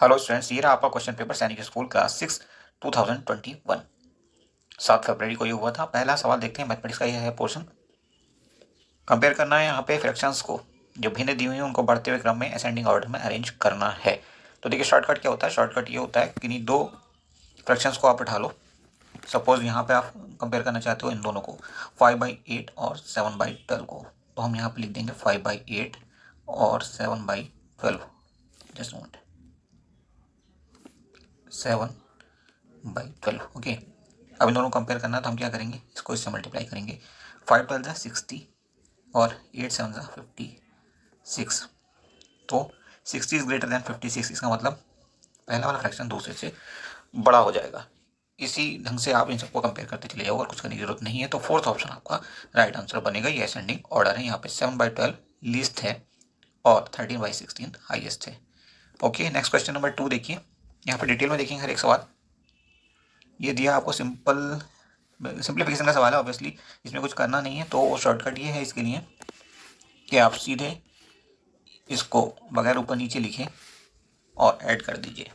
Hello students, ये रहा आपका क्वेश्चन पेपर सैनिक स्कूल क्लास 6 2021। 7 फरवरी को ये हुआ था। पहला सवाल देखते हैं, मैथमेटिक्स का ये है पोर्शन। कंपेयर करना है यहाँ पे फ्रैक्शंस को, जो भिन्न दी हुई हैं उनको बढ़ते हुए क्रम में असेंडिंग ऑर्डर में अरेंज करना है। तो देखिए शॉर्टकट क्या होता है। शॉर्टकट ये होता है कि दो फ्रैक्शंस को आप उठा लो। सपोज यहाँ पे आप कंपेयर करना चाहते हो इन दोनों को, 5/8 और 7/12 को। तो हम यहाँ पे लिख देंगे 5/8 और 7/12। Just moment, 7/12। ओके, अब इन दोनों को कंपेयर करना है तो हम क्या करेंगे, इसको इससे मल्टीप्लाई करेंगे। 5/12 60 और 8/7 56। तो 60 इज ग्रेटर देन 56। इसका मतलब पहला वाला फ्रैक्शन दूसरे से बड़ा हो जाएगा। इसी ढंग से आप इन सबको कंपेयर करते चले जाओ और कुछ करने की जरूरत नहीं है। तो फोर्थ ऑप्शन आपका राइट आंसर बनेगा। ये असेंडिंग ऑर्डर है। यहाँ पे 7/12 लीस्ट है और 13/16 हाईएस्ट है। ओके, नेक्स्ट क्वेश्चन नंबर 2 देखिए। यहाँ पे डिटेल में देखेंगे हर एक सवाल। ये दिया आपको सिंप्लीफिकेशन का सवाल है। ऑब्वियसली इसमें कुछ करना नहीं है, तो शॉर्टकट ये है इसके लिए कि आप सीधे इसको बगैर ऊपर नीचे लिखे और ऐड कर दीजिए।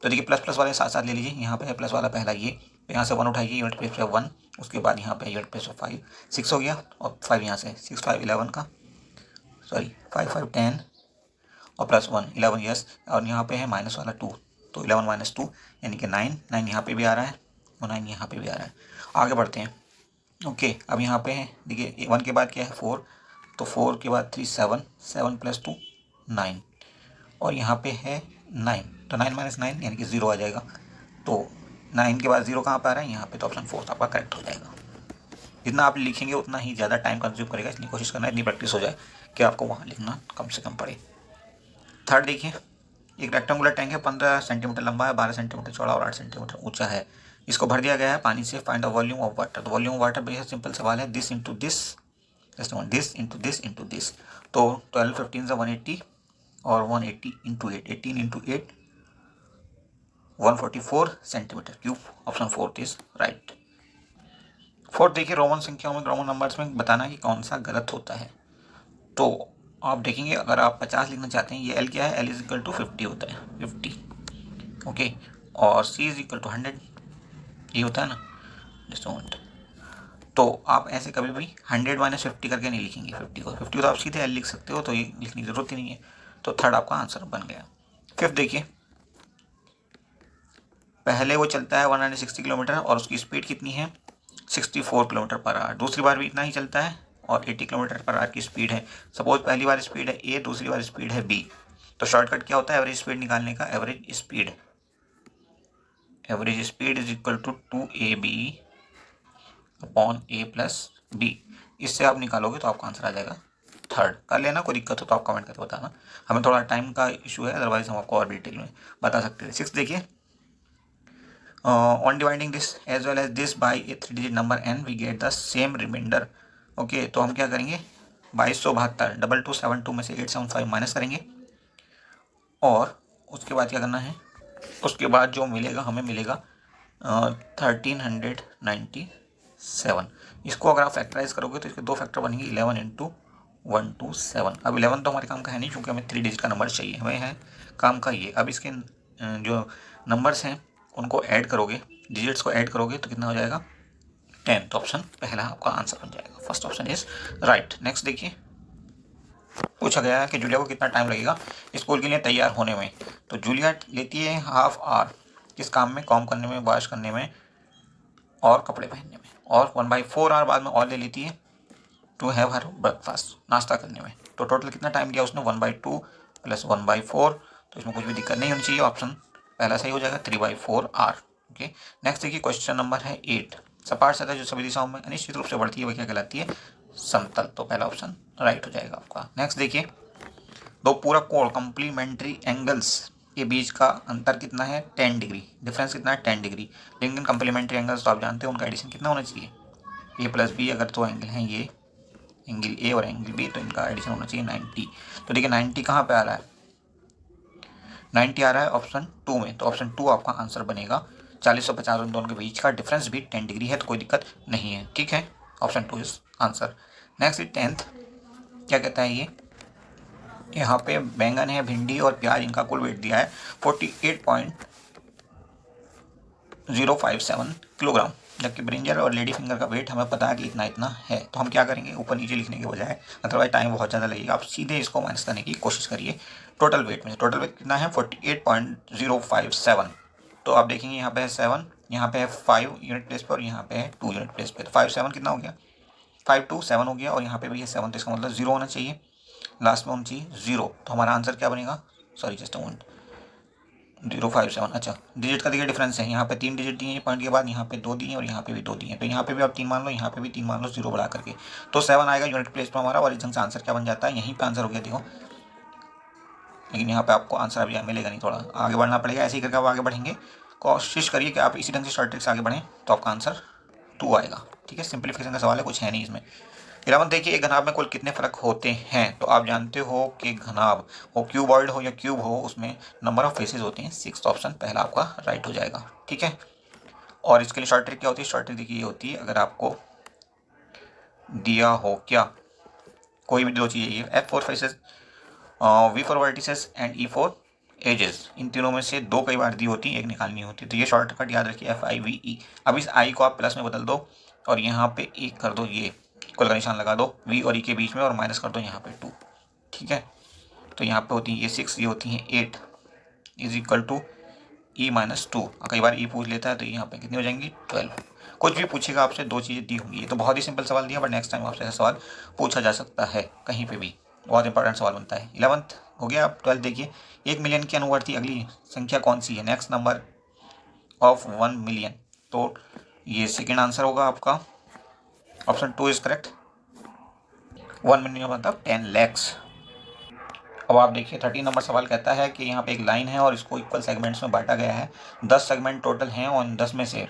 तो देखिए प्लस प्लस वाले साथ साथ ले लीजिए। यहाँ पे है प्लस वाला पहला ये, तो यहाँ से 1 उठाइए, यूनिट प्लेस पे 1। उसके बाद यहाँ पे यूनिट प्लेस पे 5, 6 हो गया। और 5 यहाँ से 6 5 11 का, सॉरी 5 5 10 और प्लस 1 11। यस, और यहाँ पे है माइनस वाला 2, तो 11 - 2 यानी कि 9। 9 यहाँ पे भी आ रहा है और 9 यहाँ पे भी आ रहा है। आगे बढ़ते हैं। ओके, अब यहाँ पे है देखिए 1 के बाद क्या है 4, तो 4 के बाद 3 7, 7 + 2 9, और यहाँ पे है 9, तो 9 - 9 यानी कि 0 आ जाएगा। तो 9 के बाद 0 कहाँ पर आ रहा है, यहाँ पे। तो ऑप्शन 4 आपका करेक्ट हो जाएगा। जितना आप लिखेंगे उतना ही ज़्यादा टाइम कंज्यूम करेगा, इसलिए कोशिश करना इतनी प्रैक्टिस हो जाए कि आपको वहाँ लिखना कम से कम पड़े। थर्ड देखिए, एक रेक्टेंगुलर टैंक है, 15 सेंटीमीटर लंबा है, 12 सेंटीमीटर चौड़ा और 8 सेंटीमीटर ऊंचा है। इसको भर दिया गया है पानी से। Find the volume of water. तो वॉल्यूम ऑफ वाटर बेहद सिंपल सवाल है। This into this, this into this into this. तो 12 15 से 180 और 180 into 8, 18 into 8 144 centimetre cube. Option 4 is right. Fourth देखिए, रोमन संख्याओं में, रोमन नंबर्स में बताना कि कौन सा गलत होता है। तो आप देखेंगे अगर आप 50 लिखना चाहते हैं, ये एल क्या है, एल इज इक्वल टू 50 होता है, 50। ओके, और सी इज इक्वल टू 100, ये होता है ना। जस्ट मोमेंट, तो आप ऐसे कभी भी 100 - 50 करके नहीं लिखेंगे। 50 को तो आप सीधे एल लिख सकते हो, तो ये लिखने की जरूरत ही नहीं है। तो थर्ड आपका आंसर बन गया। फिफ्थ देखिए, पहले वो चलता है 160 किलोमीटर और उसकी स्पीड कितनी है, 64 किलोमीटर पर आवर। दूसरी बार भी इतना ही चलता है और 80 किलोमीटर पर आवर की स्पीड है। सपोज पहली बार स्पीड है ए, दूसरी बार स्पीड है बी। तो शॉर्टकट क्या होता है एवरेज स्पीड निकालने का, average speed is equal to 2ab upon a plus b। इससे आप निकालोगे तो आपका आंसर आ जाएगा थर्ड। कर लेना, कोई दिक्कत हो तो आप कमेंट करके बताना। हमें थोड़ा टाइम का इशू है, अदरवाइज हम आपको और डिटेल में बता सकते थे। 6 देखिए, on dividing this as well as this by a 3-digit number n we get the same remainder। Okay, तो हम क्या करेंगे, 2272 2272 में से 875 माइनस करेंगे और उसके बाद क्या करना है, उसके बाद जो मिलेगा हमें मिलेगा 1397। इसको अगर आप फैक्टराइज करोगे तो इसके दो फैक्टर बनेंगे, 11 × 127। अब 11 तो हमारे काम का है नहीं, क्योंकि हमें 3 डिजिट का नंबर चाहिए। हमें है काम का ये। अब इसके जो नंबर्स हैं उनको ऐड करोगे, डिजिट्स को ऐड करोगे तो कितना हो जाएगा 10। तो ऑप्शन पहला आपका आंसर बन जाएगा। First option is right. Next देखिए, पूछा गया है कि जूलिया को कितना टाइम लगेगा स्कूल के लिए तैयार होने में। तो जूलिया लेती है ½ आवर किस काम में, कॉम करने में, वॉश करने में और कपड़े पहनने में, और 1/4 आवर बाद में और ले लेती है टू हैव हर ब्रेकफास्ट, नाश्ता करने में। तो टोटल कितना टाइम दिया उसने, 1/2 + 1/4। तो इसमें कुछ भी दिक्कत नहीं होनी चाहिए, ऑप्शन पहला सही हो जाएगा, 3/4 आवर। ओके, नेक्स्ट देखिए क्वेश्चन नंबर है 8। सपाट सतह जो सभी दिशाओं में अनिश्चित रूप से बढ़ती है वह क्या कहलाती है, समतल। तो पहला ऑप्शन राइट हो जाएगा आपका। नेक्स्ट देखिए, दो पूरक कोण कंप्लीमेंट्री एंगल्स के बीच का अंतर कितना है, 10 डिग्री। डिफरेंस कितना है, 10 डिग्री। लेकिन कंप्लीमेंट्री एंगल्स तो आप जानते हैं उनका एडिशन कितना होना चाहिए, a + b। अगर तो एंगल हैं ये, एंगल ए और एंगल बी, तो इनका एडिशन होना चाहिए 90। तो देखिए 90 कहाँ पे आ रहा है, 90 आ रहा है ऑप्शन 2 में। तो ऑप्शन 2 आपका आंसर बनेगा। 40 और 50 उन दोनों के बीच का डिफरेंस भी 10 डिग्री है, तो कोई दिक्कत नहीं है। ठीक है, option 2 is answer. Next 10th क्या कहता है ये, यहाँ पे बैंगन है, भिंडी और प्याज, इनका कुल वेट दिया है 48.057 किलोग्राम, जबकि ब्रिंजल और लेडी फिंगर का वेट हमें पता है कि इतना इतना है। तो हम क्या करेंगे, ऊपर नीचे लिखने के बजाय, अदरवाइज टाइम बहुत ज़्यादा लगेगा, आप सीधे इसको माइनस करने की कोशिश करिए। टोटल वेट में टोटल वेट कितना है 48.057। तो आप देखेंगे यहाँ पे है 7, यहाँ पे है 5 यूनिट प्लेस पर और यहाँ पे है 2 यूनिट प्लेस पे। तो 5 7 कितना हो गया, 5 2 7 हो गया और यहाँ पे भी है 7, तो इसका मतलब 0 होना चाहिए, लास्ट में होना चाहिए 0। तो हमारा आंसर क्या बनेगा, सॉरी जस्ट अ मोमेंट, 057। अच्छा, डिजिट का देखिए डिफरेंस है, यहाँ पे 3 डिजिट दिए हैं पॉइंट के बाद, यहाँ पे 2 दिए और यहाँ पे भी 2 दिए, तो यहाँ पे भी आप 3 मान लो, यहाँ पे भी 3 मान लो, 0 बढ़ा करके, तो 7 आएगा यूनिट प्लेस पर हमारा। और इस ढंग से आंसर क्या बन जाता है, यहीं पे आंसर हो गया देखो। लेकिन यहाँ पे आपको आंसर अभी मिलेगा नहीं, थोड़ा आगे बढ़ना पड़ेगा, ऐसे ही करके आप आगे बढ़ेंगे। कोशिश करिए कि आप इसी ढंग से शॉर्ट ट्रिक से आगे बढ़ें, तो आपका आंसर 2 आएगा। ठीक है, सिंप्लीफिकेशन का सवाल है, कुछ है नहीं इसमें। 11 देखिए, एक घनाभ में कुल कितने फर्क होते हैं। तो आप जानते हो कि घनाभ हो, क्यूबॉइड हो या क्यूब हो, उसमें नंबर ऑफ फेसेस होते हैं। 6th ऑप्शन पहला आपका राइट हो जाएगा। ठीक है, और इसके लिए शॉर्ट ट्रिक क्या होती है, शॉर्ट ट्रिक देखिए ये होती है, अगर आपको दिया हो क्या, कोई भी दो चीज़ें, ये F4 faces, V4 vertices and E4 edges, इन तीनों में से 2 कई बार दी होती है, एक निकालनी होती है। तो ये शॉर्टकट याद रखिए, FIVE। अब इस I को आप प्लस में बदल दो और यहाँ पे 1 कर दो, ये इक्वल का निशान लगा दो V और E के बीच में, और माइनस कर दो यहाँ पे 2। ठीक है, तो यहाँ पे होती है ये 6, ये होती है 8, इज इक्वल टू E-2। कई बार E पूछ लेता है, तो यहाँ पे कितनी हो जाएंगी 12। कुछ भी पूछेगा आपसे, 2 चीज़ें दी होंगी। ये तो बहुत ही सिंपल सवाल दिया, बट नेक्स्ट टाइम आपसे ऐसा सवाल पूछा जा सकता है कहीं पे भी, बहुत इंपॉर्टेंट सवाल बनता है। 11th हो गया, अब 12th देखिए, 1 मिलियन की अनुवर्ती अगली संख्या कौन सी है, नेक्स्ट नंबर ऑफ 1 मिलियन। तो ये सेकेंड आंसर होगा आपका, ऑप्शन 2 इज करेक्ट। 1 मिलियन मतलब 10 लैक्स। अब आप देखिए 13 नंबर सवाल कहता है कि यहाँ पे एक लाइन है और इसको इक्वल सेगमेंट्स में बांटा गया है। 10 सेगमेंट टोटल हैं और इन 10 में से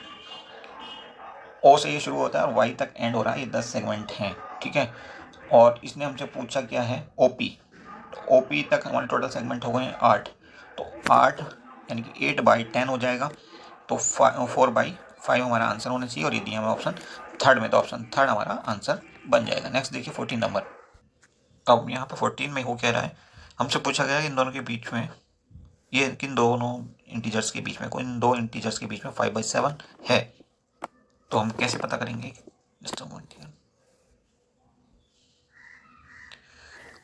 ओ से ये शुरू होता है और वाई तक एंड हो रहा है, ये 10 सेगमेंट हैं। ठीक है, और इसने हमसे पूछा क्या है, ओपी। तो ओपी तक हमारे टोटल सेगमेंट हो गए हैं 8, तो 8 यानी कि 8/10 हो जाएगा। तो 4/5 हमारा आंसर होना चाहिए, और ये दिया हमें ऑप्शन थर्ड में, तो ऑप्शन थर्ड हमारा आंसर बन जाएगा। नेक्स्ट देखिए 14 नंबर। अब यहाँ पे 14 में हो कह रहा है, हमसे पूछा गया है इन दोनों के बीच में, ये किन दोनों इंटीजर्स के बीच में, कोई इन दो इंटीजर्स के बीच में 5/7 है। तो हम कैसे पता करेंगे, just a moment here.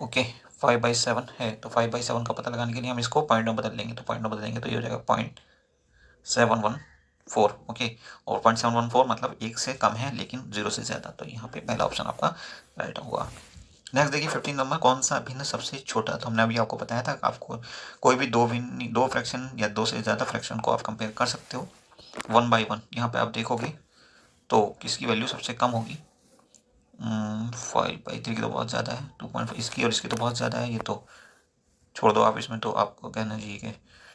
Okay, 5/7 है, तो 5/7 का पता लगाने के लिए हम इसको पॉइंट में बदल लेंगे, तो पॉइंट में बदलेंगे तो ये हो जाएगा 0.714। ओके, और 0.714 मतलब 1 से कम है लेकिन 0 से ज़्यादा, तो यहाँ पे पहला ऑप्शन आपका राइट होगा। नेक्स्ट देखिए 15 नंबर, कौन सा भिन्न सबसे छोटा। तो हमने अभी आपको बताया था, आपको कोई भी दो फ्रैक्शन या 2 से ज़्यादा फ्रैक्शन को आप कंपेयर कर सकते हो 1 बाई 1। यहाँ पे आप देखोगे तो किसकी वैल्यू सबसे कम होगी, 5/3 की तो बहुत ज़्यादा है, 2.5 इसकी और इसकी तो बहुत ज़्यादा है, ये तो छोड़ दो आप, इसमें तो आपको कहना चाहिए कि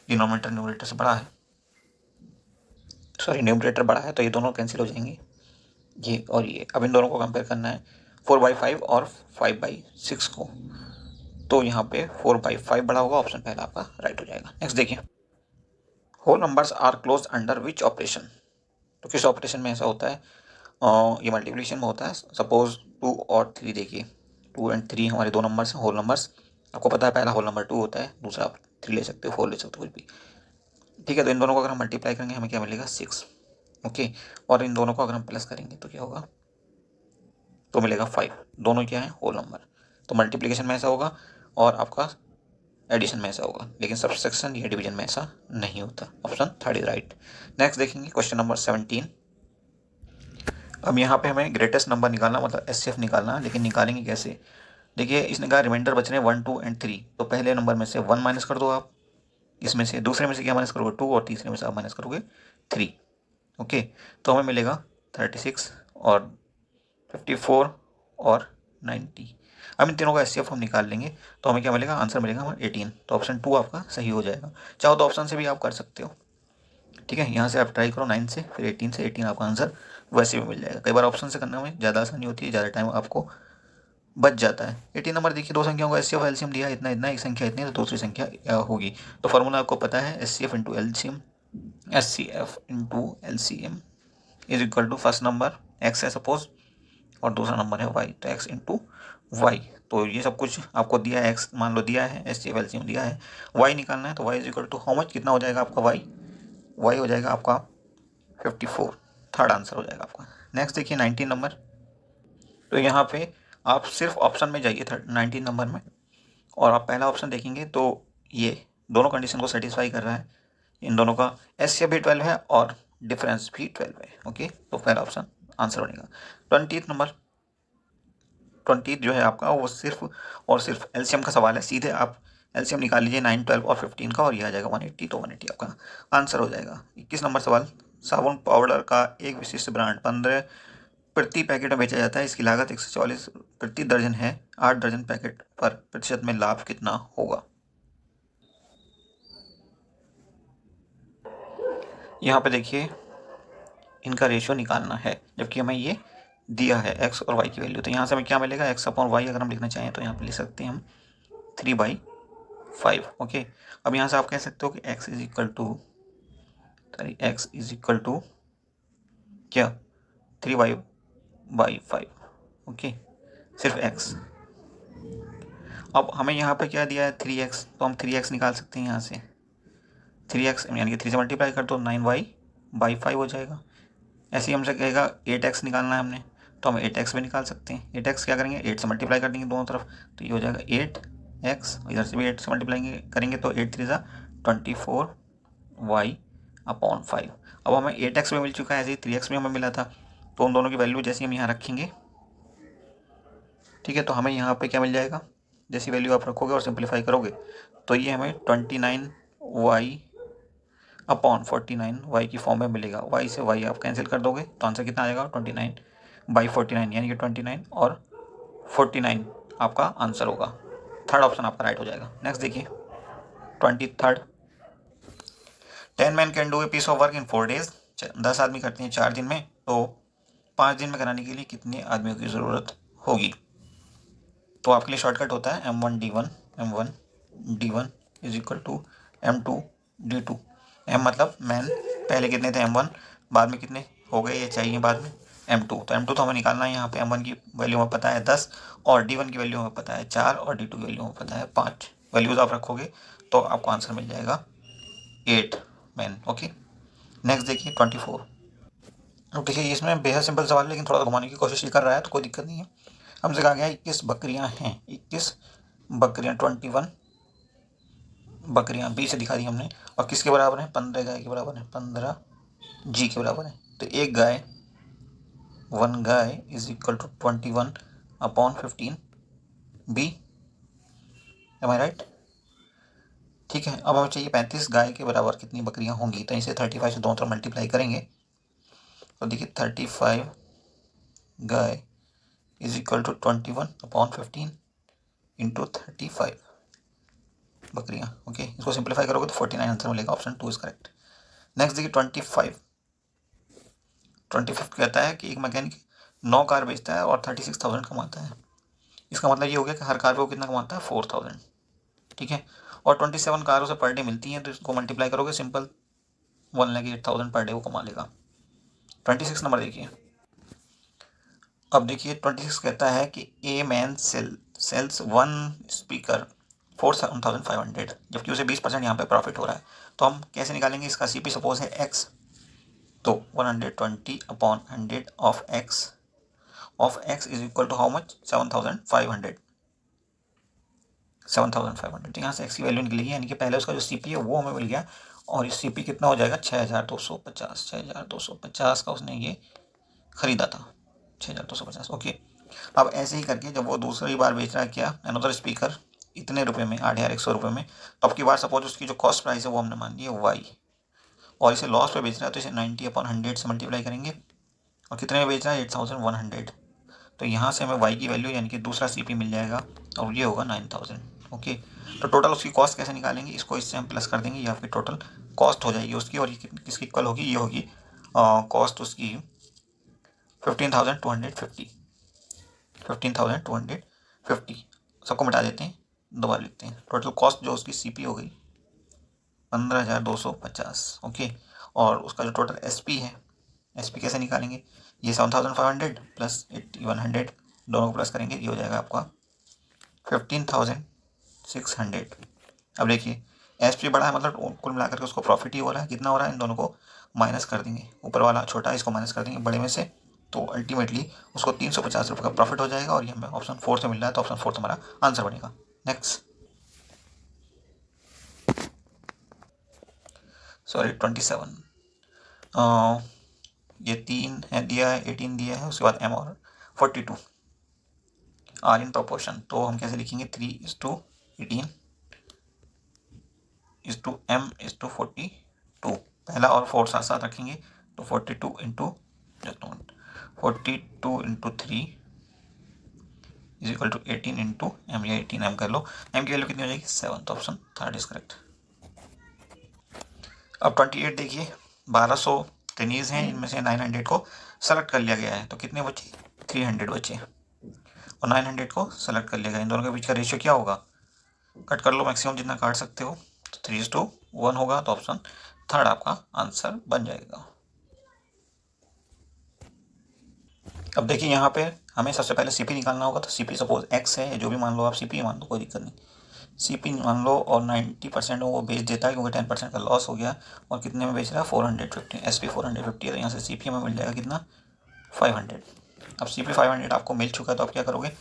डिनोमिनेटर न्यूमरेटर से बड़ा है, सॉरी न्यूमरेटर बड़ा है, तो ये दोनों कैंसिल हो जाएंगे, ये और ये। अब इन दोनों को कंपेयर करना है 4/5 और 5/6 को, तो यहाँ पे 4/5 बड़ा होगा, ऑप्शन पहला आपका राइट हो जाएगा। नेक्स्ट देखिए, whole numbers are close under which operation. तो किस ऑपरेशन में ऐसा होता है, ये मल्टीप्लिकेशन में होता है। सपोज 2 और 3, देखिए 2 और 3 हमारे दो नंबर्स हैं, होल नंबर्स। आपको पता है पहला होल नंबर 2 होता है, दूसरा आप 3 ले सकते हो, 4 ले सकते हो, कुछ भी। ठीक है, तो इन दोनों को अगर हम मल्टीप्लाई करेंगे हमें क्या मिलेगा 6। ओके, और इन दोनों को अगर हम प्लस करेंगे तो क्या होगा, तो मिलेगा 5। दोनों क्या है, होल नंबर। तो मल्टीप्लिकेशन में ऐसा होगा और आपका एडिशन में ऐसा होगा, लेकिन सब्सट्रैक्शन या डिवीजन में ऐसा नहीं होता। Option third is right. Next देखेंगे क्वेश्चन नंबर 17। अब यहाँ पे हमें ग्रेटेस्ट नंबर निकालना, मतलब एचसीएफ निकालना, लेकिन निकालेंगे कैसे। देखिए इसने कहा रिमाइंडर बच रहे हैं 1 2 और 3, तो पहले नंबर में से 1 माइनस कर दो आप, इसमें से दूसरे में से क्या माइनस करोगे 2, और तीसरे में से आप माइनस करोगे 3। ओके, तो हमें मिलेगा 36 और 54 और 90। अब इन तीनों का एचसीएफ हम निकाल लेंगे तो हमें क्या मिलेगा, आंसर मिलेगा हमें 18। तो ऑप्शन 2 आपका सही हो जाएगा। चाहो तो ऑप्शन से भी आप कर सकते हो। ठीक है, यहाँ से आप ट्राई करो 9 से, फिर 18 से, 18 आपका आंसर वैसे भी मिल जाएगा। कई बार ऑप्शन से करने में ज़्यादा आसानी होती है, ज़्यादा टाइम आपको बच जाता है। 18 नंबर देखिए, दो संख्याओं का एचसीएफ एलसीएम दिया इतना इतना, एक संख्या इतनी, तो दूसरी संख्या होगी। तो फॉर्मूला आपको पता है, HCF into LCM, HCF into LCM is equal to first number X है सपोज, और दूसरा नंबर है वाई, तो एक्स इंटू वाई, तो ये सब कुछ आपको दिया है, एक्स मान लो दिया है, एस सी एफ एलसीएम दिया है, वाई निकालना है, तो Y is equal to how much, कितना हो जाएगा आपका वाई, वाई हो जाएगा आपका 54, थर्ड आंसर हो जाएगा आपका। नेक्स्ट देखिए 19 नंबर, तो यहाँ पे आप सिर्फ ऑप्शन में जाइए 19 नंबर में, और आप पहला ऑप्शन देखेंगे तो ये दोनों कंडीशन को सेटिस्फाई कर रहा है, इन दोनों का एस भी 12 है और डिफरेंस भी 12 है। ओके, तो पहला ऑप्शन आंसर बनेगा। 20 नंबर, 20 जो है आपका वो सिर्फ और सिर्फ एलसीएम का सवाल है, सीधे आप एलसीएम निकाल लीजिए 9, 12 और 15 का, और ये आ जाएगा 180, तो 180 आपका आंसर हो जाएगा। 21 नंबर सवाल, साबुन पाउडर का एक विशिष्ट ब्रांड 15 प्रति पैकेट में बेचा जाता है, इसकी लागत 140 प्रति दर्जन है, 8 दर्जन पैकेट पर प्रतिशत में लाभ कितना होगा। यहाँ पे देखिए इनका रेशियो निकालना है, जबकि हमें ये दिया है एक्स और वाई की वैल्यू, तो यहाँ से हमें क्या मिलेगा, एक्स अपॉन वाई अगर हम लिखना चाहें तो यहाँ पे लिख सकते हैं हम 3/5। ओके, अब यहाँ से आप कह सकते हो कि एक्स इज इक्वल टू क्या 3/5। ओके, सिर्फ एक्स। अब हमें यहाँ पे क्या दिया है 3x, तो हम 3x निकाल सकते हैं यहाँ से, 3x यानी कि 3 से मल्टीप्लाई कर दो 9y/5 हो जाएगा। ऐसे ही हमसे कहेगा 8x निकालना है हमने, तो हम 8x भी निकाल सकते हैं। 8x क्या करेंगे, 8 से मल्टीप्लाई कर देंगे दोनों तरफ, तो ये हो जाएगा 8x, इधर से भी 8 से मल्टीप्लाई करेंगे तो 8 3 24y/5। अब हमें 8x भी मिल चुका है, ऐसे ही 3x भी हमें मिला था, तो उन दोनों की वैल्यू जैसे हम यहाँ रखेंगे, ठीक है, तो हमें यहाँ पे क्या मिल जाएगा, जैसी वैल्यू आप रखोगे और सिंप्लीफाई करोगे तो ये हमें 29y/49y की फॉर्म में मिलेगा। y से y आप कैंसिल कर दोगे तो आंसर कितना आ जाएगा 29/49, यानी कि 29 और 49 आपका आंसर होगा। थर्ड ऑप्शन आपका राइट हो जाएगा। नेक्स्ट देखिए 23rd, 10 man can do a piece of work in 4 days, 10 आदमी करते हैं 4 दिन में, तो 5 दिन में कराने के लिए कितने आदमियों की ज़रूरत होगी। तो आपके लिए शॉर्टकट होता है M1 is equal to M2 M मतलब मैन, पहले कितने थे M1, बाद में कितने हो गए ये चाहिए बाद में M2, तो M2 तो हमें निकालना है। यहाँ पे M1 की वैल्यू हमें पता है 10, और D1 की वैल्यू हमें पता है 4, और D2 की वैल्यू हमें पता है 5। वैल्यूज आप रखोगे तो आपको आंसर मिल जाएगा 8 मैन। ओके, नेक्स्ट देखिए 24। अब देखिए इसमें बेहद सिंपल सवाल है, लेकिन थोड़ा घुमाने की कोशिश ही कर रहा है, तो कोई दिक्कत नहीं है। हमसे कहा गया 21 बकरियां हैं, 21 बकरियां, 21 बकरियां बी से दिखा दी हमने, और किसके बराबर है, 15 गाय के बराबर है, 15 जी के बराबर है, तो एक गाय, 1 गाय is equal to 21/15 B. Am I right? ठीक है, अब हमें चाहिए 35 गाय के बराबर कितनी बकरियां होंगी, तो इसे 35 से दोनों तरफ मल्टीप्लाई करेंगे, तो देखिए 35 गाय इज इक्वल टू 21/15 इंटू 35 बकरियां। ओके, इसको सिंप्लीफाई करोगे तो 49 आंसर मिलेगा, ऑप्शन 2 इज करेक्ट। नेक्स्ट देखिए 25 कहता है कि एक मैकेनिक 9 कार बेचता है और 36,000 कमाता है। इसका मतलब ये हो गया कि हर कार पे वो कितना कमाता है 4,000, ठीक है, और 27 कारों से पर डे मिलती हैं, तो इसको मल्टीप्लाई करोगे सिंपल 1,08,000 पर डे वो कमा लेगा। 26 नंबर देखिए, अब देखिए 26 कहता है कि ए मैन सेल्स 1 स्पीकर 4,500, जबकि उसे 20% यहाँ पे प्रॉफिट हो रहा है, तो हम कैसे निकालेंगे इसका सीपी, सपोज है एक्स, तो 120/100 of X is equal to how much 7,500, तो यहाँ से एक्स की वैल्यू निकलेगी, यानी कि पहले उसका जो सीपी है वो हमें मिल गया, और इस सीपी कितना हो जाएगा 6,250 का उसने ये खरीदा था, 6,250। ओके, अब ऐसे ही करके जब वो दूसरी बार बेच रहा है क्या अनदर स्पीकर इतने रुपए में 8,100 रुपये में, तो अब की बार सपोज उसकी जो कॉस्ट प्राइस है वो हमने मान ली है वाई, और इसे लॉस पे बेच रहा है, तो इसे 90/100 से मल्टीप्लाई करेंगे, और कितने में बेच रहा है 8,100, तो यहाँ से हमें वाई की वैल्यू यानी कि दूसरा सीपी मिल जाएगा, और ये होगा 9,000। ओके, तो टोटल उसकी कॉस्ट कैसे निकालेंगे, इसको इससे हम प्लस कर देंगे, ये आपकी टोटल कॉस्ट हो जाएगी उसकी, और ये किसकी इक्वल होगी, ये होगी कॉस्ट उसकी 15,250, 15,250। सबको मिटा देते हैं, दोबारा लिखते हैं, टोटल कॉस्ट जो उसकी सीपी हो गई 15,250। ओके, और उसका जो टोटल एसपी है, एसपी कैसे निकालेंगे, ये 7,500 प्लस 8,100 दोनों को प्लस करेंगे, ये हो जाएगा आपका 15,600। अब देखिए SP बड़ा है, मतलब कुल मिलाकर के उसको प्रॉफिट ही हो रहा है। कितना हो रहा है, इन दोनों को माइनस कर देंगे, ऊपर वाला छोटा इसको माइनस कर देंगे बड़े में से, तो अल्टीमेटली उसको 350 रुपये का प्रॉफिट हो जाएगा। और ये हमें ऑप्शन 4 से मिल रहा है, तो ऑप्शन 4 हमारा आंसर बनेगा। नेक्स्ट, सॉरी 27, ये 3 है दिया है, 18 दिया है, उसके बाद M और 42 आर इन प्रोपोर्शन। तो हम कैसे लिखेंगे, 3:18 M:42। पहला और 4 साथ साथ रखेंगे, तो 42 into 3 is equal to 18 into M, या 18M कर लो। M की वैल्यू कितनी हो जाएगी, 7, तो ऑप्शन 3 इज करेक्ट। अब 28 देखिए, 1200 टेनीज हैं, इनमें से 900 को सेलेक्ट कर लिया गया है, तो कितने बचे, 300 बचे, और 900 को सेलेक्ट कर लिया गया। इन दोनों के बीच का रेशियो क्या होगा, कट कर लो मैक्सिमम जितना काट सकते हो, तो 3:1 होगा, तो ऑप्शन 3 आपका आंसर बन जाएगा। अब देखिए यहाँ पे हमें सबसे पहले CP निकालना होगा, तो CP सपोज X है, जो भी मान लो आप, CP मान लो, कोई दिक्कत नहीं। CP मान लो, और 90% वो बेच देता है, क्योंकि 10% का लॉस हो गया। और कितने में बेच रहा है, 450, SP 450 है, तो यहाँ से CP में मिल जाएगा कितना, 500। अब CP 500 आपको मिल चुका है, तो आप क्या करोगे,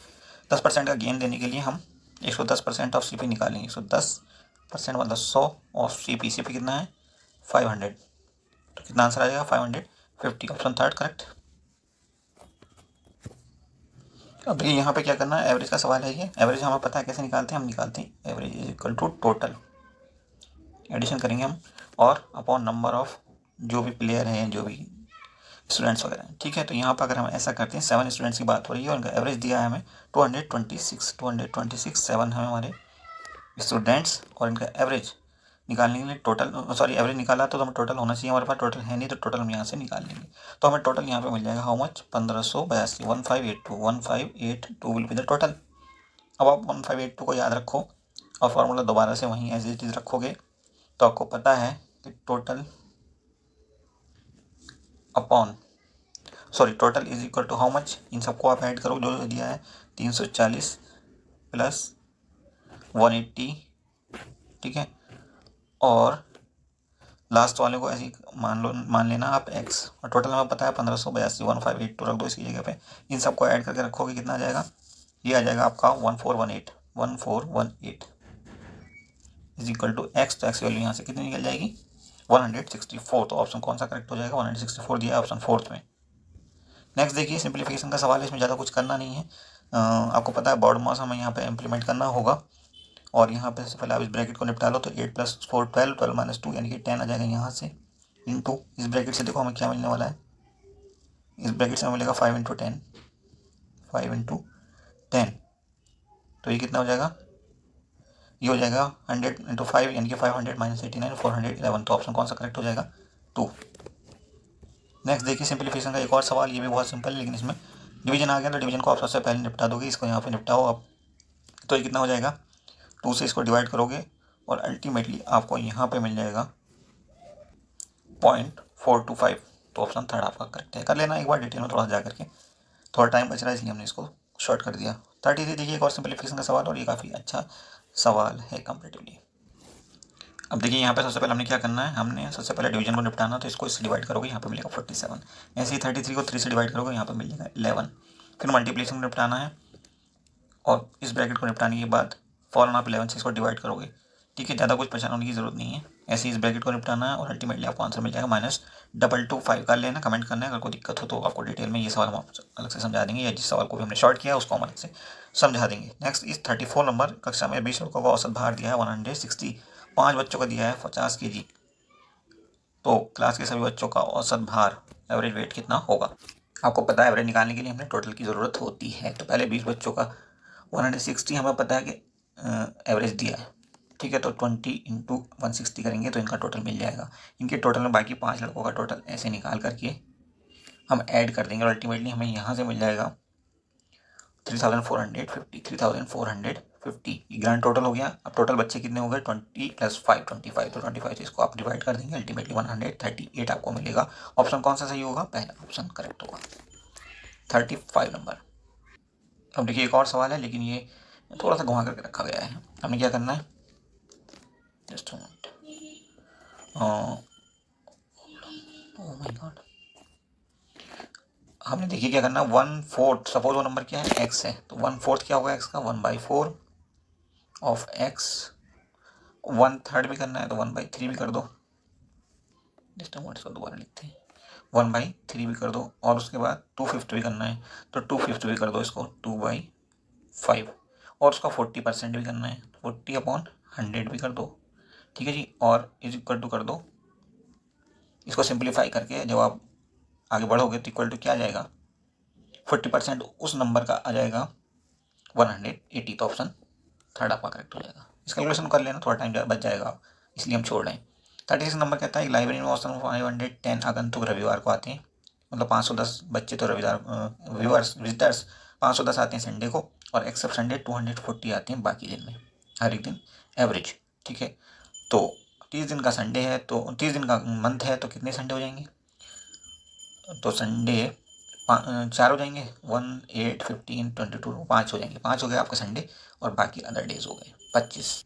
10% का गेन देने के लिए हम 110% ऑफ CP निकालेंगे। 110% मतलब 100 ऑफ CP कितना है, 500, तो कितना आंसर आ जाएगा, 550, ऑप्शन 3 करेक्ट। अब देखिए यहाँ पे क्या करना है, एवरेज का सवाल है ये। एवरेज हमें पता है कैसे निकालते हैं, हम निकालते हैं average is equal to total, addition करेंगे हम, और अपॉन नंबर ऑफ जो भी प्लेयर हैं, जो भी स्टूडेंट्स वगैरह हैं, ठीक है। तो यहाँ पर अगर हम ऐसा करते हैं, 7 स्टूडेंट्स की बात हो रही है, और उनका एवरेज दिया है हमें 226, 7 है हमारे स्टूडेंट्स, और इनका एवरेज निकालने के लिए टोटल, सॉरी एवरेज निकाला तो हमें टोटल होना चाहिए, हमारे पास टोटल है नहीं, तो टोटल हम यहाँ से निकाल लेंगे। तो हमें टोटल यहाँ पे मिल जाएगा, how much, 1582, 1582 will be the total. अब आप 1582 को याद रखो, और फॉर्मूला दोबारा से वहीं एज इट इज रखोगे, तो आपको पता है कि total upon, sorry total is equal to how much, इन सबको आप ऐड करो जो दिया है, 340 प्लस 180, ठीक है, और लास्ट वाले को ऐसे मान लेना आप x, और टोटल हमें पता है 1582, 1582 रख दो इसकी जगह पे। इन सबको ऐड करके रखोगे, कितना आ जाएगा, ये आ जाएगा आपका 1418 इज इक्वल टू x, तो x वैल्यू यहाँ से कितनी निकल जाएगी, 164। तो ऑप्शन कौन सा करेक्ट हो जाएगा, 164 दिया है ऑप्शन 4 में। नेक्स्ट देखिए, सिंप्लीफिकेशन का सवाल है, इसमें ज़्यादा कुछ करना नहीं है। आपको पता है बॉर्ड मास हमें यहाँ पे इम्प्लीमेंट करना होगा, और यहाँ पे सबसे पहले आप इस ब्रैकेट को निपटा लो, तो 8 + 4 12, 12 - 2 यानी कि 10 आ जाएगा यहाँ से, इंटू इस ब्रैकेट से देखो हमें क्या मिलने वाला है, इस ब्रैकेट से हमें मिलेगा 5 × 10, 5 × 10, तो ये कितना हो जाएगा, ये हो जाएगा 100 × 5 यानी कि 500 - 89 411, तो ऑप्शन कौन सा करेक्ट हो जाएगा, 2। नेक्स्ट देखिए सिंप्लीफिकेशन का एक और सवाल, ये भी बहुत सिंपल है, लेकिन इसमें डिवीजन आ गया, तो डिवीजन को आप सबसे पहले निपटा दोगे, इसको यहाँ पे निपटाओ आप, तो ये कितना हो जाएगा, 2 से इसको डिवाइड करोगे, और अल्टीमेटली आपको यहाँ पे मिल जाएगा 0.425, तो ऑप्शन 3 आपका करेक्ट है। कर लेना एक बार डिटेल में थोड़ा जा करके, थोड़ा टाइम बच रहा है इसलिए हमने इसको शॉर्ट कर दिया। 33 देखिए एक और सिंप्लीफिकेशन का सवाल, और ये काफ़ी अच्छा सवाल है कंपेरेटिवली। अब देखिए यहाँ पे सबसे पहले हमने क्या करना है, हमने सबसे पहले डिवीजन को निपटाना, तो इसको इससे डिवाइड करोगे, यहाँ पे मिलेगा 47। ऐसे ही 33 को 3 से डिवाइड करोगे, यहाँ पे मिल जाएगा 11। फिर मल्टीप्लिकेशन को निपटाना है, और इस ब्रैकेट को निपटाने के बाद फॉरन आप 11 से इसको डिवाइड करोगे, ठीक है, ज़्यादा कुछ परेशान होने की जरूरत नहीं है। ऐसे ही इस ब्रैकेट को निपटाना है, और अल्टीमेटली आपको आंसर मिल जाएगा -225। कर लेना, कमेंट करना है, अगर कोई दिक्कत हो तो आपको डिटेल में ये सवाल हम आपको अलग से समझा देंगे, या जिस सवाल को भी हमने शॉर्ट किया उसको हम अलग से समझा देंगे। नेक्स्ट इस 34 नंबर, कक्षा में 20 लड़कों का औसत भार दिया है 160, 5 बच्चों का दिया है 50 kg, तो क्लास के सभी बच्चों का औसत भार, एवरेज वेट कितना होगा। आपको पता है एवरेज निकालने के लिए हमें टोटल की ज़रूरत होती है, तो पहले 20 बच्चों का 160 हमें पता है कि एवरेज दिया है, ठीक है, तो 20 × 160 करेंगे तो इनका टोटल मिल जाएगा। इनके टोटल में बाकी 5 लड़कों का टोटल ऐसे निकाल करके हम ऐड कर देंगे, और अल्टीमेटली हमें यहाँ से मिल जाएगा 3450 ग्रांड टोटल हो गया। अब टोटल बच्चे कितने हो गए, 20 + 5 25, तो 25 से इसको आप डिवाइड कर देंगे, अल्टीमेटली 138 आपको मिलेगा। ऑप्शन कौन सा सही होगा, पहला ऑप्शन करेक्ट होगा, 35 नंबर। अब देखिए एक और सवाल है, लेकिन ये थोड़ा सा घुमा करके रखा गया है। हमें क्या करना है, just moment, oh my God, हमने देखिए क्या करना, 1/4, सपोज वो नंबर क्या है, एक्स है, तो 1/4 क्या होगा एक्स का, 1/4 ऑफ एक्स। 1/3 भी करना है तो 1/3 भी कर दो, जस्ट मोमेंट, इसको दोबारा लिखते हैं, 1/3 भी कर दो, और उसके बाद 2/5 भी करना है तो 2/5 भी कर दो इसको, 2/5, और उसका 40% भी करना है, 40/100 भी कर दो, ठीक है जी, और इज इक्वल टू कर दो, इसको सिंप्लीफाई करके जब आप आगे बढ़ोगे तो इक्वल टू क्या आ जाएगा, 40% उस नंबर का आ जाएगा 180, तो ऑप्शन थर्ड आपका करेक्ट हो जाएगा। इस कैलकुलेशन कर लेना, थोड़ा टाइम बच जाएगा, इसलिए हम छोड़ रहे हैं। 36 नंबर कहता है लाइब्रेरी में औसतन 510 आगंतुक रविवार को आते हैं, मतलब 510 बच्चे तो रविवार व्यूअर्स विजिटर्स 510 आते हैं संडे को, और एक्सेप्ट संडे 240 आते हैं बाकी दिन में, हर एक दिन एवरेज, ठीक है। तो 30 दिन का संडे है, तो 30 दिन का मंथ है, तो कितने संडे हो जाएंगे, तो संडे 4 हो जाएंगे, 1, 8, 15, 22, 5 हो जाएंगे, 5 हो गए आपका संडे, और बाकी अदर डेज हो गए 25।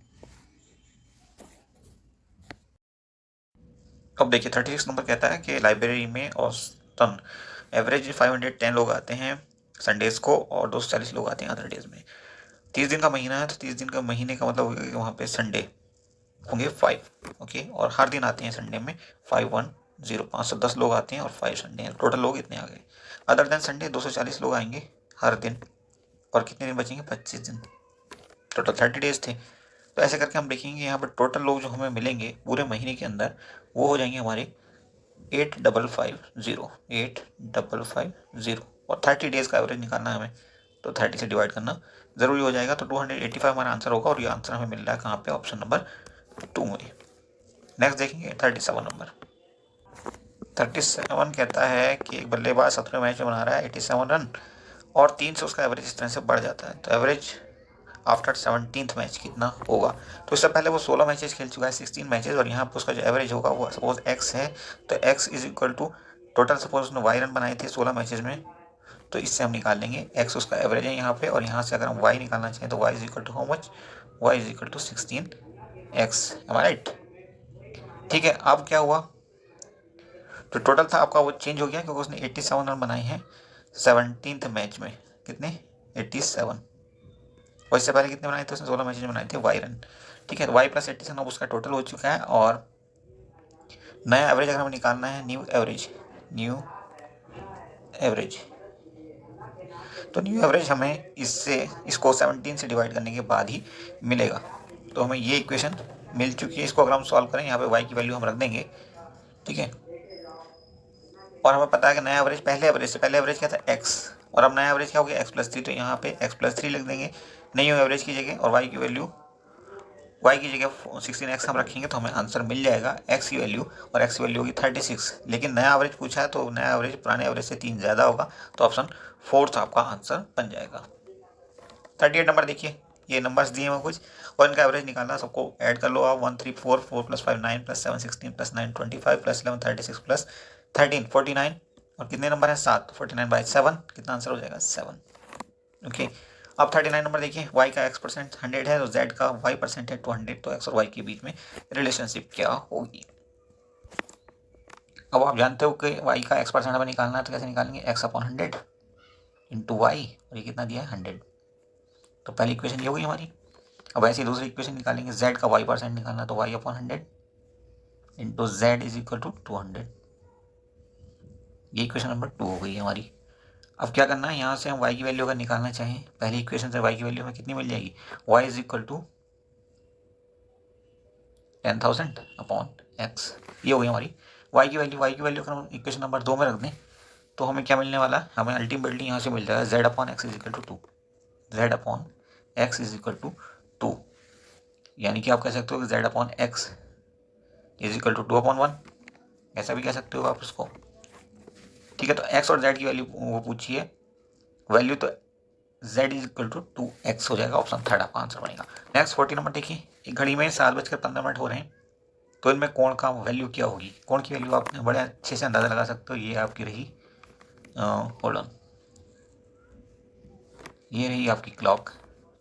अब देखिए 36 नंबर कहता है कि लाइब्रेरी में औसतन एवरेज 510 लोग आते हैं संडेज को, और 240 लोग आते हैं अदर डेज में। 30 दिन का महीना है, तो 30 दिन का महीने का मतलब होगा कि वहाँ पे संडे होंगे 5, ओके, और हर दिन आते हैं संडे में 510, 510 लोग आते हैं, और 5 संडे हैं, टोटल लोग इतने आ गए। अदर देन संडे 240 लोग आएंगे हर दिन, और कितने दिन बचेंगे, 25 दिन, टोटल 30 डेज थे। तो ऐसे करके हम देखेंगे यहाँ पर टोटल लोग जो हमें मिलेंगे पूरे महीने के अंदर, वो हो जाएंगे हमारे 8,550, और 30 डेज का एवरेज निकालना है हमें, तो 30 से डिवाइड करना ज़रूरी हो जाएगा, तो 285 हमारा आंसर होगा, और ये आंसर हमें मिल रहा है कहाँ पे, ऑप्शन नंबर 2 में। नेक्स्ट देखेंगे 37 नंबर। 37 कहता है कि एक बल्लेबाज 17वें मैच में बना रहा है 87 रन, और 3 से उसका एवरेज इस तरह से बढ़ जाता है, तो एवरेज आफ्टर 17th मैच कितना होगा। तो इससे पहले वो 16 मैचेस खेल चुका है, 16 मैचेस, और यहाँ पर उसका जो एवरेज होगा वो सपोज एक्स है, तो X is equal to total, suppose उसने वाई रन बनाए थे 16 मैचेस में, तो इससे हम निकाल लेंगे एक्स उसका एवरेज है यहाँ पे, और यहाँ से अगर हम वाई निकालना चाहें तो Y is equal to how much, Y is equal to 16x, am I right. ठीक है, अब क्या हुआ, तो टोटल था आपका वो चेंज हो गया, क्योंकि उसने 87 रन बनाए हैं 17th मैच में, कितने, 87, और इससे पहले कितने बनाए थे उसने, 16 मैचेज में बनाए थे वाई रन, ठीक है, तो वाई प्लस 87 अब उसका टोटल हो चुका है, और नया एवरेज अगर हमें निकालना है, न्यू एवरेज, तो न्यू एवरेज हमें इसको 17 से डिवाइड करने के बाद ही मिलेगा। तो हमें ये इक्वेशन मिल चुकी है, इसको अगर हम सॉल्व करें, यहाँ पे वाई की वैल्यू हम रख देंगे, ठीक है, और हमें पता है कि नया एवरेज पहले एवरेज क्या था एक्स, और अब नया एवरेज क्या हो गया x+3, तो यहाँ पे x+3 लिख देंगे न्यू एवरेज की जगह, और y की वैल्यू y की जगह 16x हम रखेंगे, तो हमें आंसर मिल जाएगा x की वैल्यू, और x की वैल्यू होगी 36, लेकिन नया एवरेज पूछा है, तो नया एवरेज पुराने एवरेज से 3 ज़्यादा होगा, तो ऑप्शन 4 आपका आंसर बन जाएगा। 38 नंबर देखिए, ये नंबर्स दिए हुए कुछ, और इनका एवरेज निकालना, सबको ऐड कर लो आप, 1 3 4 4 + 5 9 + 7 16 + 9 25 + 11 36 + 13 49, और कितने नंबर है 7, 49/7, कितना आंसर हो जाएगा 7, ओके। अब 39 नंबर देखिए, y का x% 100 है, तो z का y% है 200, तो x और y के बीच में रिलेशनशिप क्या होगी। अब आप जानते हो कि y का x% हमें निकालना है, तो कैसे निकालेंगे, x/100 इंटू वाई, और ये कितना दिया है 100, तो पहली इक्वेशन ये होगी हमारी। अब ऐसी दूसरी इक्वेशन निकालेंगे, z का y% निकालना, तो y/100 into z is equal to 200, ये इक्वेशन नंबर 2 हो गई हमारी। अब क्या करना है, यहाँ से हम y की वैल्यू अगर निकालना चाहें, पहली इक्वेशन से y की वैल्यू हमें कितनी मिल जाएगी, y is equal to 10,000/x, ये हो गई हमारी y की वैल्यू। अगर हम इक्वेशन नंबर 2 में रख दें, तो हमें क्या मिलने वाला है, हमें अल्टीमेटली यहाँ से मिल जाएगा z/x is equal to 2, z/x is equal to 2, यानी कि आप कह सकते हो कि z/x इज इक्वल टू 2/1, ऐसा भी कह सकते हो आप उसको, ठीक है। तो x और z की वैल्यू वो पूछिए, वैल्यू तो z is equal to 2x हो जाएगा, ऑप्शन थर्ड आपका आंसर बनेगा। नेक्स्ट 40 नंबर देखिए, एक घड़ी में 7:15 हो रहे हैं, तो इनमें कोण का वैल्यू क्या होगी, कोण की वैल्यू आप बड़े अच्छे से अंदाज़ा लगा सकते हो, ये आपकी रही होल्ड ऑन, ये रही आपकी क्लॉक,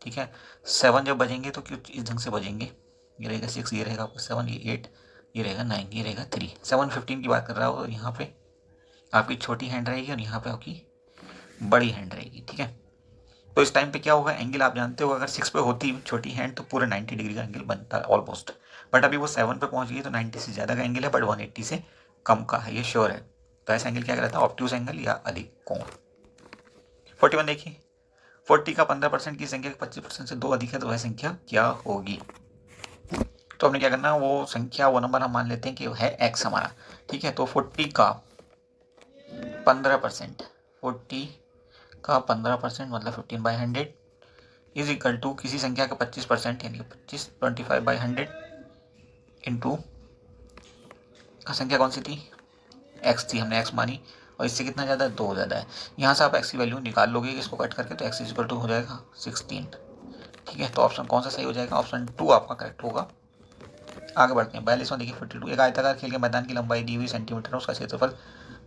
ठीक है। 7 जब बजेंगे तो कुछ इस ढंग से बजेंगे, ये रहेगा 6, ये रहेगा आपका 7, ये 8, ये रहेगा 9, ये रहेगा 3। 7:15 की बात कर रहा हो, यहाँ पे आपकी छोटी हैंड रहेगी और यहाँ पे आपकी बड़ी हैंड रहेगी, ठीक है। तो इस टाइम पे क्या होगा, एंगल आप जानते हो, अगर 6 पे होती छोटी हैंड तो पूरा 90 डिग्री का एंगल बनता है ऑलमोस्ट। बट अभी वो 7 पे पहुंच गई तो 90 से ज़्यादा का एंगल है, बट 180 से कम का है, ये श्योर है। तो ऐसा एंगल क्या कहलाता है, ऑब्ट्यूज एंगल या अधिक कोण। 41 देखिए, 40 का 15% की संख्या 25% से 2 अधिक है, तो वह संख्या क्या होगी। तो हमने क्या करना है, वो संख्या, वो नंबर हम मान लेते हैं कि है एक्स हमारा, ठीक है। तो 40 का 15%, 40 का 15% मतलब 15/100 इज इक्वल टू किसी संख्या का 25% यानी कि 25, 25/100 इंटू संख्या कौन सी थी, एक्स थी, हमने एक्स मानी, और इससे कितना ज़्यादा है, 2 ज़्यादा है। यहाँ से आप एक्स की वैल्यू निकाल लोगे इसको कट करके, तो एक्स इज इक्वल टू हो जाएगा 16, ठीक है। तो ऑप्शन कौन सा सही हो जाएगा, ऑप्शन 2 आपका करेक्ट होगा। आगे बढ़ते हैं 42वां देखिए 42। एक आयताकार खेल के मैदान की लंबाई दी हुई सेंटीमीटर, उसका क्षेत्रफल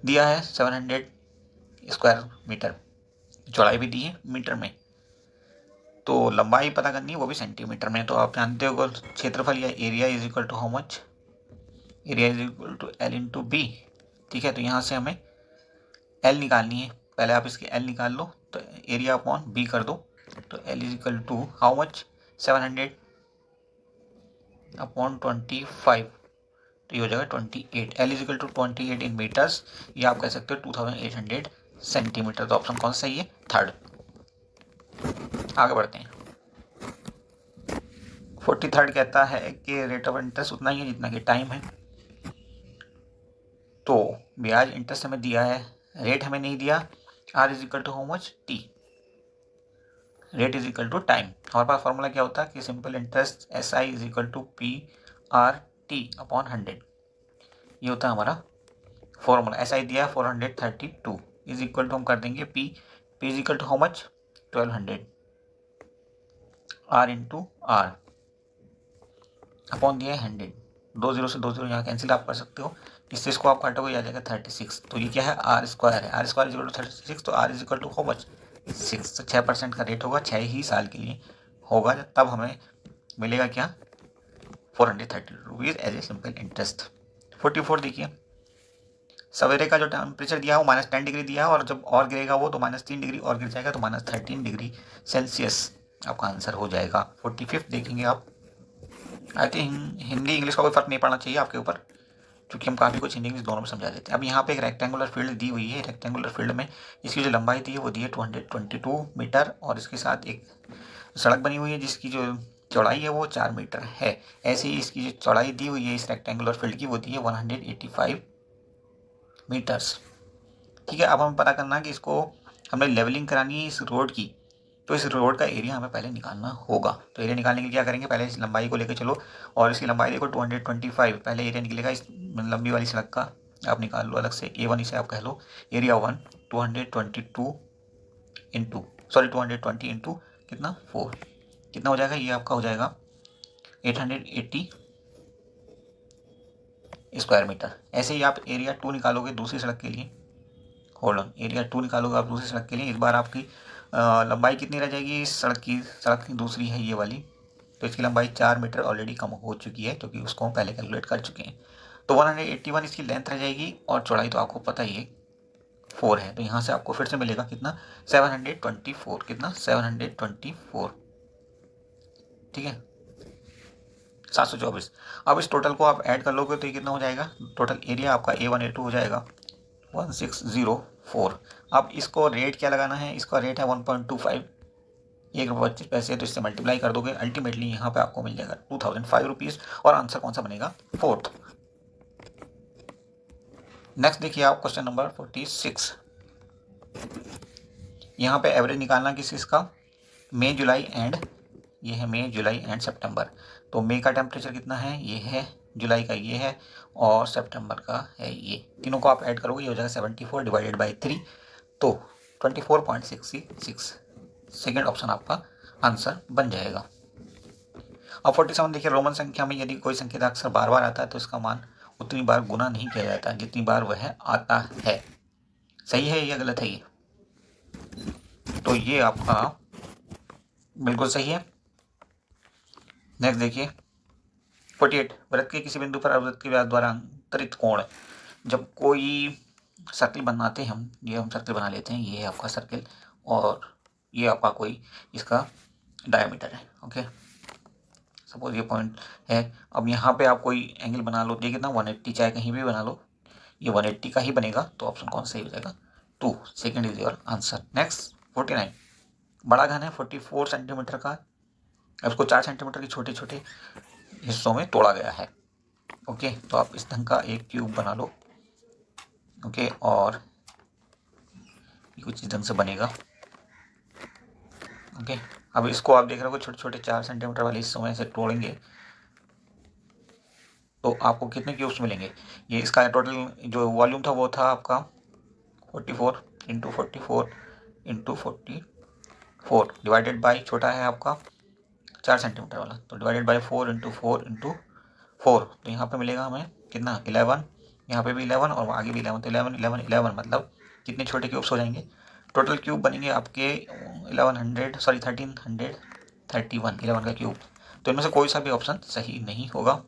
दिया है 700 स्क्वायर मीटर, चौड़ाई भी दी है मीटर में, तो लंबाई पता करनी है वो भी सेंटीमीटर में। तो आप जानते हो क्षेत्रफल या area is equal to how much, area is equal to L into B, ठीक है। तो यहाँ से हमें एल निकालनी है, पहले आप इसकी एल निकाल लो, तो एरिया अपॉन बी कर दो, तो L is equal to how much, 700 upon 25, तो ये हो जाएगा 28। L is equal to 28 in meters, ये आप कह सकते हो 2800 सेंटीमीटर। तो ऑप्शन कौन सा सही है, थर्ड। आगे बढ़ते हैं 43 कहता है कि रेट ऑफ इंटरेस्ट उतना ही है जितना कि टाइम है। तो ब्याज इंटरेस्ट हमें दिया है, रेट हमें नहीं दिया। R is equal to how much, T, rate is equal to time. हमारे पास फॉर्मूला क्या होता है कि simple interest S I is equal to P R T upon 100, ये होता है हमारा फॉर्मूला। एस आई दिया है 432 इज इक्वल टू हम कर देंगे P, P is equal to how much 1200 R into R upon दिया है 100, 2 0 से 2 0 यहाँ कैंसिल आप कर सकते हो, इससे इसको आप काटोगे आ जाएगा 36। तो ये क्या है, आर स्क्वायर है, R square is equal to 36, तो R is equal to how much 6, तो 6% का रेट होगा, 6 ही साल के लिए होगा, तब हमें मिलेगा क्या 430 rupees as a simple interest. 44 देखिए, सवेरे का जो टेम्परेचर दिया है वो -10 डिग्री दिया है, और जब और गिरेगा वो तो -3 डिग्री और गिर जाएगा, तो -13 डिग्री सेल्सियस आपका आंसर हो जाएगा। 45 देखेंगे आप, आई थिंक हिंदी इंग्लिश का कोई फर्क नहीं पड़ना चाहिए आपके ऊपर, क्योंकि हम काफ़ी कुछ हिंदी इंग्लिश दोनों में समझा देते हैं। अब यहाँ पे एक रेक्टेंगुलर फील्ड दी हुई है, रेक्टेंगुलर फील्ड में इसकी जो लंबाई दी है वो दी है 222 मीटर, और इसके साथ एक सड़क बनी हुई है जिसकी जो चौड़ाई है वो 4 मीटर है। ऐसे ही इसकी जो चौड़ाई दी हुई है इस रेक्टेंगुलर फील्ड की वो दी है 185 मीटर्स, ठीक है। अब हमें पता करना है कि इसको हमें लेवलिंग करानी है इस रोड की, तो इस रोड का एरिया हमें पहले निकालना होगा। तो एरिया निकालने के लिए क्या करेंगे, पहले इस लंबाई को लेकर चलो, और इसकी लंबाई देखो 225, पहले एरिया निकलेगा इस लंबी वाली सड़क का, आप निकाल लो अलग से, A1 इसे आप कह लो, एरिया 1 222 इंटू 220 इंटू कितना 4, कितना हो जाएगा, ये आपका हो जाएगा 880 स्क्वायर मीटर। ऐसे ही आप एरिया 2 निकालोगे दूसरी सड़क के लिए, होल्ड ऑन, एरिया 2 निकालोगे आप दूसरी सड़क के लिए, इस बार आपकी लंबाई कितनी रह जाएगी इस सड़क की दूसरी है ये वाली, तो इसकी लंबाई 4 मीटर ऑलरेडी कम हो चुकी है, क्योंकि उसको हम पहले कैलकुलेट कर चुके हैं। तो 181 इसकी लेंथ रह जाएगी, और चौड़ाई तो आपको पता ही है 4 है, तो यहाँ से आपको फिर से मिलेगा कितना 724, कितना 724, ठीक है 724। अब इस टोटल को आप ऐड कर लोगे तो ये कितना हो जाएगा, टोटल एरिया आपका A1 A2 हो जाएगा 1604। अब इसको रेट क्या लगाना है, इसका रेट है 1.25, 1 रुपये 25 पैसे, तो इससे मल्टीप्लाई कर दोगे, अल्टीमेटली यहाँ पे आपको मिल जाएगा 2005 रुपीज़, और आंसर कौन सा बनेगा, फोर्थ। नेक्स्ट देखिए आप क्वेश्चन नंबर 46, यहाँ पे एवरेज निकालना किस का, मई जुलाई एंड, ये है मई जुलाई एंड सितंबर। तो मई का टेम्परेचर कितना है, ये है, जुलाई का ये है, और सितंबर का है ये, तीनों को आप ऐड करोगे ये हो जाएगा 74 डिवाइडेड बाई 3, तो 24.66, सेकेंड ऑप्शन आपका आंसर बन जाएगा। अब 47 देखिए, रोमन संख्या में यदि कोई संख्या का अक्षर बार बार आता है तो इसका मान उतनी बार गुना नहीं किया जाता जितनी बार वह आता है, सही है या गलत है ये, तो ये आपका बिल्कुल सही है। नेक्स्ट देखिए 48, वृत्त के किसी बिंदु पर अवृत्त के व्यास द्वारा अंतरित कोण। जब कोई सर्किल बनाते हैं हम सर्किल बना लेते हैं, ये है आपका सर्किल और ये आपका कोई इसका डायमीटर है। ओके, सपोज ये पॉइंट है। अब यहाँ पे आप कोई एंगल बना लो, देखिए ना 180, चाहे कहीं भी बना लो ये 180 का ही बनेगा, तो ऑप्शन कौन सही हो जाएगा? 2, second is your answer. Next 49, बड़ा घन है 44 सेंटीमीटर का, उसको 4 सेंटीमीटर के छोटे छोटे हिस्सों में तोड़ा गया है। ओके, तो आप इस ढंग का एक क्यूब बना लो। ओके, और ये कुछ इस ढंग से बनेगा। ओके, अब इसको आप देख रहे हो छोटे छोटे 4 सेंटीमीटर वाले हिस्सों में से तोड़ेंगे तो आपको कितने क्यूब्स मिलेंगे? ये इसका टोटल जो वॉल्यूम था वो था आपका 44 इंटू 44 इंटू 44 डिवाइडेड बाई, छोटा है आपका 4 सेंटीमीटर वाला, तो डिवाइडेड बाई 4 इंटू 4 इंटू 4, तो यहाँ पे मिलेगा हमें कितना? 11, यहाँ पे भी 11 और आगे भी 11, तो 11 11 11 मतलब कितने छोटे क्यूब्स हो जाएंगे? टोटल क्यूब बनेंगे आपके 1331 11 का क्यूब। तो इनमें से कोई सा भी ऑप्शन सही नहीं होगा।